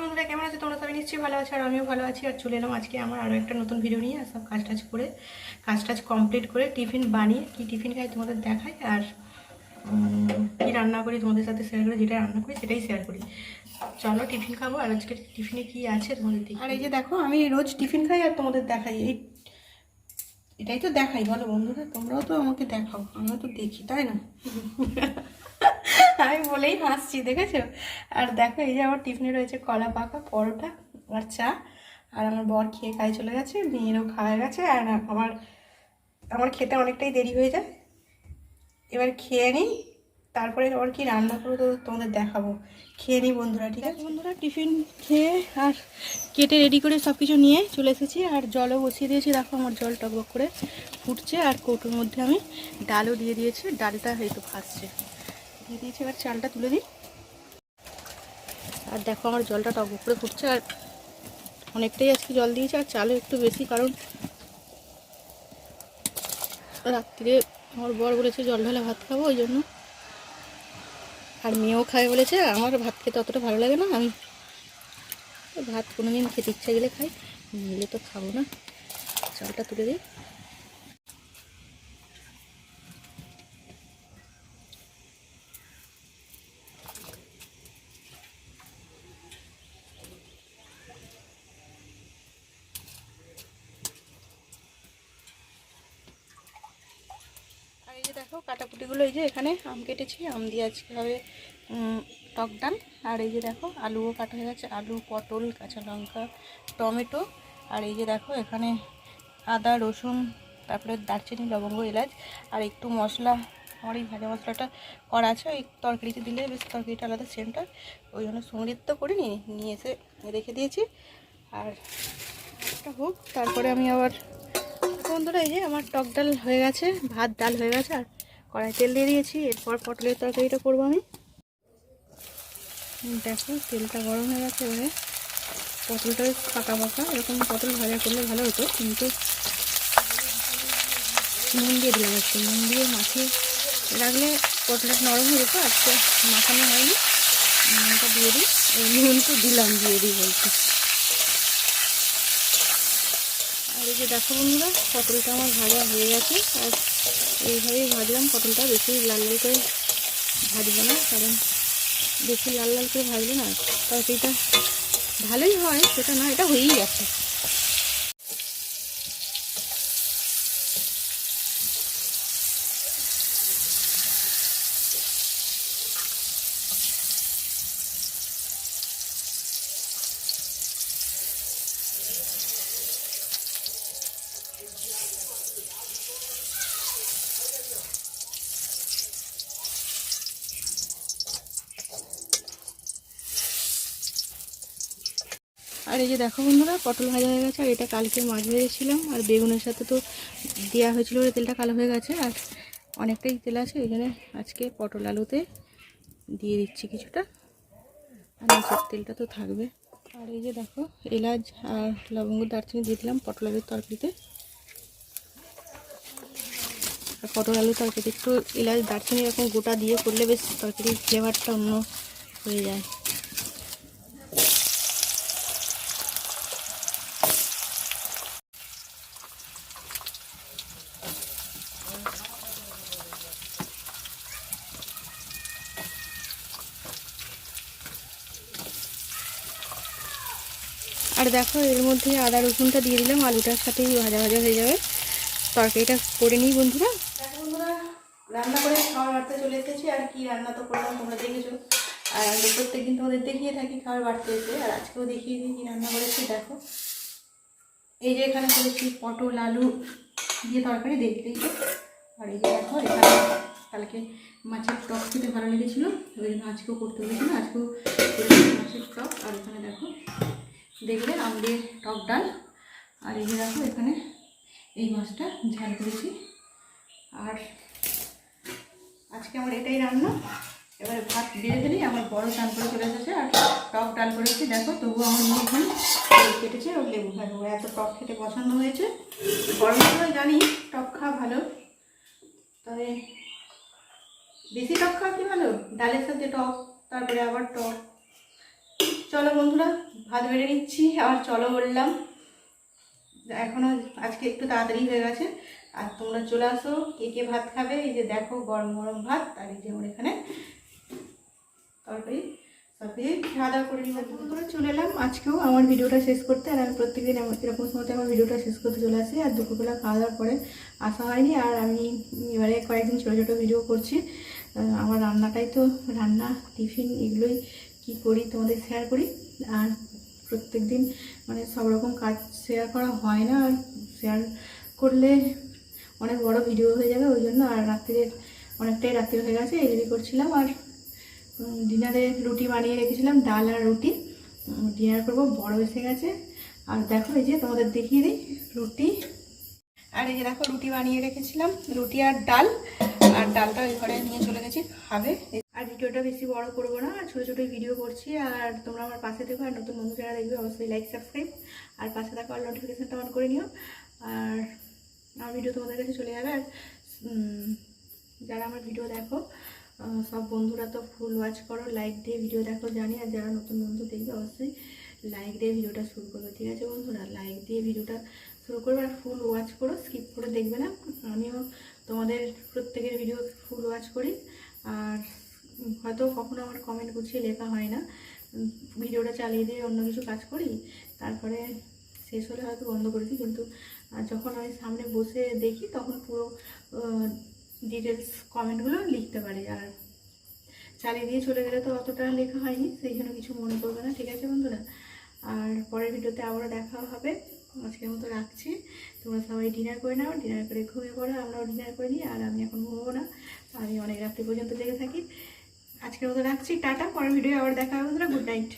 বন্ধুরা, কেমন আছো তোমরা? সবাই নিশ্চয়ই ভালো আছো আর আমিও ভালো আছি। আর চলে এলাম আজকে আমার আরও একটা নতুন ভিডিও নিয়ে। আর সব কাজ কমপ্লিট করে টিফিন বানিয়ে কি টিফিন খাই তোমাদের দেখাই, আর কী রান্না করি তোমাদের সাথে শেয়ার করি। যেটা রান্না করি সেটাই শেয়ার করি। চলো টিফিন খাবো, আর আজকে টিফিনে কি আছে তোমাদের দেখি। আর এই যে দেখো, আমি রোজ টিফিন খাই আর তোমাদের দেখাই। এটাই তো দেখাই, বলো বন্ধুরা, তোমরাও তো আমাকে দেখাও, আমিও তো দেখি, তাই না? আমি বলেই হাসছি, দেখেছো? আর দেখো, এই যে আমার টিফিনে রয়েছে কলা পাকা, পরোটা আর চা। আর আমার বর খেয়ে খাই চলে গেছে, মেয়েরও খাওয়া গেছে। আর আমার খেতে অনেকটাই দেরি হয়ে যায়। এবার খেয়ে নিই, তারপরে আবার কি রান্না করবো তো তোমাদের দেখাবো। খেয়ে নিই বন্ধুরা, ঠিক আছে? বন্ধুরা, টিফিন খেয়ে আর কেটে রেডি করে সব কিছু নিয়ে চলে এসেছি। আর জলও বসিয়ে দিয়েছি, দেখো আমার জল টকবক করে ফুটছে। আর কৌটোর মধ্যে আমি ডালও দিয়ে দিয়েছি, ডালটা হয়তো ভাসছে দিয়ে দিয়েছি। এবার চালটা তুলে দিই। আর দেখো আমার জলটা টকবক করে ফুটছে, আর অনেকটাই আজকে জল দিয়েছি। আর চালও একটু বেশি, কারণ রাত্রিরে আমার বর বলেছে জল ঢালা ভাত খাবো, ওই জন্য। আর মেয়েও খায় বলেছে। আমার ভাত খেতে অতটা ভালো লাগে না, আমি ভাত কোনোদিন খেতে ইচ্ছা গেলে খাই, নিলে তো খাবো না। চালটা তুলে দিই। আর এই যে দেখো কাটাকুটিগুলো, এই যে এখানে আম কেটেছি, আম দিয়ে আজকে হবে টক ডাল। আর এই যে দেখো আলুও কাটা হয়ে গেছে, আলু, পটল, কাঁচা লঙ্কা, টমেটো। আর এই যে দেখো এখানে আদা, রসুন, তারপরে দারচিনি, লবঙ্গ, এলাচ আর একটু মশলা। আমার এই ভাজা মশলাটা করা আছে, ওই তরকারিতে দিলে বেশ তরকারিটা আলাদা সেন্ট হয়, ওই জন্য সংগৃহীত করে নিয়ে এসে রেখে দিয়েছি। আর এটা হোক, তারপরে আমি আবার বন্ধুরা, এই যে আমার টক ডাল হয়ে গেছে, ভাত ডাল হয়ে গেছে। আর কড়াই তেল দিয়ে দিয়েছি। এরপর পটলের তরকারিটা করবো আমি। দেখো তেলটা গরম হয়ে গেছে। এবারে পটলটা পাকা পাকা এরকম পটল ভাজা করলে ভালো হতো, কিন্তু নুন দিয়ে দিলাম একটু। নুন দিয়ে মাখিয়ে রাখলে পটলটা নরম হয়ে যেত, আজকে মাখানো হয়নি। নুনটা দিয়ে দিই, নুন তো দিলাম, দিয়ে দিই বলছি। আর এই যে দেখো বন্ধুরা, পটলটা আমার ভাজা হয়ে গেছে। আর এইভাবেই ভাজলাম পটলটা, বেশি লাল লাল করে ভাজবো না, কারণ বেশি লাল লাল করে ভাজলে না তরকারিটা ভালোই হয়, সেটা না, এটা হয়েই গেছে। আর এই যে দেখো বন্ধুরা, পটল ভাজা হয়ে গেছে। আর এটা কালকে মাছ ভেজেছিলাম, আর বেগুনের সাথে তো দেওয়া হয়েছিল, ওই তেলটা কালো হয়ে গেছে। আর অনেকটাই তেল আছে, ওই জন্য আজকে পটল আলুতে দিয়ে দিচ্ছি কিছুটা, আর নিচের তেলটা তো থাকবে। আর এই যে দেখো এলাচ আর লবঙ্গ, দারচিনি দিয়ে দিলাম পটল আলুর তরকারিতে। আর পটল আলুর তরকারিতে একটু এলাচ, দারচিনি এরকম গোটা দিয়ে করলে বেশ তরকারির ফ্লেভারটা অন্য হয়ে যায়। আর দেখো এর মধ্যে আদা রসুনটা দিয়ে দিলাম, আলুটার সাথেই ভাজা ভাজা হয়ে যাবে। তরকারিটা করে নিই বন্ধুরা। দেখো বন্ধুরা, রান্না করে খাবার বাড়তে চলে এসেছি। আর কি রান্না তো করলাম তোমরা দেখেছো, আর আমি প্রত্যেকদিন তোমাদের দেখিয়ে থাকি খাবার বাড়তে এসে, আর আজকেও দেখিয়ে দিই কী রান্না করেছি। দেখো এই যে এখানে করেছি পটল আলু দিয়ে তরকারি, দেখতেই তো। আর এই যে দেখো এখানে কালকে মাছের টক খেতে ভালো লেগেছিলো, ওই জন্য আজকেও করতে হয়েছিল, আজকেও করেছি মাছের টক। আর এখানে দেখো দেখলে আম দিয়ে টক ডাল। আর এই যে দেখো এখানে এই মাছটা ঝাল করেছি। আর আজকে আমার এটাই রান্না। এবারে ভাত বেড়ে ফেলি, আমার বড় চান করে চলে এসেছে। আর টক ডাল করেছি, দেখো তবুও আমার মেয়ে এখানে কেটেছে, ও লেবু খাবো, এত টক খেতে পছন্দ হয়েছে। গরমের সময় জানি টক খাওয়া ভালো, তবে বেশি টক খাওয়া কি ভালো, ডালের সাথে টক, তারপরে আবার টক, চলো বন্ধুরা ভাত বেড়ে নিচ্ছি, আবার চলো বললাম। এখনও আজকে একটু তাড়াতাড়ি হয়ে গেছে। আর তোমরা চলে আসো, কে কে ভাত খাবে। এই যে দেখো গরম গরম ভাত, আর এই যে আমার এখানে তরকারি, সব দিয়ে খাওয়া দাওয়া করে নিলাম। বন্ধুরা চলে এলাম আজকেও আমার ভিডিওটা শেষ করতে। আর আমি প্রত্যেকদিন এরকম সময়তে আমার ভিডিওটা শেষ করতে চলে আসি। আর দুপুরবেলা খাওয়া দাওয়ার পরে আসা হয়নি। আর আমি এবারে কয়েকদিন ছোটো ছোটো ভিডিও করছি। আমার রান্নাটাই তো, রান্না টিফিন এগুলোই কি করি তোমাদের শেয়ার করি। আর প্রত্যেক দিন মানে সব রকম কাজ শেয়ার করা হয় না, আর শেয়ার করলে অনেক বড় ভিডিও হয়ে যাবে ওই জন্য। আর রাত্রির অনেকটাই রাত্রি হয়ে গেছে, এই করছিলাম। আর ডিনারে রুটি বানিয়ে রেখেছিলাম, ডাল আর রুটি ডিনার করবো, বড় এসে গেছে। আর দেখো এই যে তোমাদের দেখিয়ে দিই রুটি, আর এই যে দেখো রুটি বানিয়ে রেখেছিলাম, রুটি আর ডাল। আর ডালটা ওই ঘরে নিয়ে চলে গেছি খাবে। আর ভিডিওটা বেশি বড় করবো না, ছোটো ছোটো ভিডিও করছি। আর তোমরা আমার পাশে দেখো, আর নতুন বন্ধু যারা দেখবে অবশ্যই লাইক সাবস্ক্রাইব আর পাশে দেখো, আর নোটিফিকেশানটা অন করে নিও। আর আমার ভিডিও তোমাদের কাছে চলে যাবে। আর যারা আমার ভিডিও দেখো সব বন্ধুরা তো ফুল ওয়াচ করো, লাইক দিয়ে ভিডিও দেখো জানি। আর যারা নতুন বন্ধু দেখবে অবশ্যই লাইক দিয়ে ভিডিওটা শুরু করবে, ঠিক আছে বন্ধুরা? লাইক দিয়ে ভিডিওটা শুরু করবে আর ফুল ওয়াচ করো, স্কিপ করে দেখবে না। আমিও তোমাদের প্রত্যেকের ভিডিও ফুল ওয়াচ করি। আর হয়তো কখনো আমার কমেন্ট গুছিয়ে লেখা হয় না, ভিডিওটা চালিয়ে দিয়ে অন্য কিছু কাজ করি, তারপরে শেষ হলে হয়তো বন্ধ করে দিই। কিন্তু যখন আমি সামনে বসে দেখি তখন পুরো ডিটেলস কমেন্টগুলো লিখতে পারি। আর চালিয়ে দিয়ে চলে গেলে তো অতটা লেখা হয়নি, সেই জন্য কিছু মনে করবে না, ঠিক আছে বন্ধুরা? আর পরের ভিডিওতে আবারও দেখা হবে। আজকের মতো রাখছি, তোমরা সবাই ডিনার করে নাও, ডিনার করে ঘুমিয়ে পড়ো, আমরাও ডিনার করে নিই। আর আমি এখন ঘুমবো না, আমি অনেক রাত্রি পর্যন্ত জেগে থাকি। আজকের মতো রাখছি, টাটা। পরের ভিডিও আবার দেখা হবে বন্ধুরা, গুড নাইট।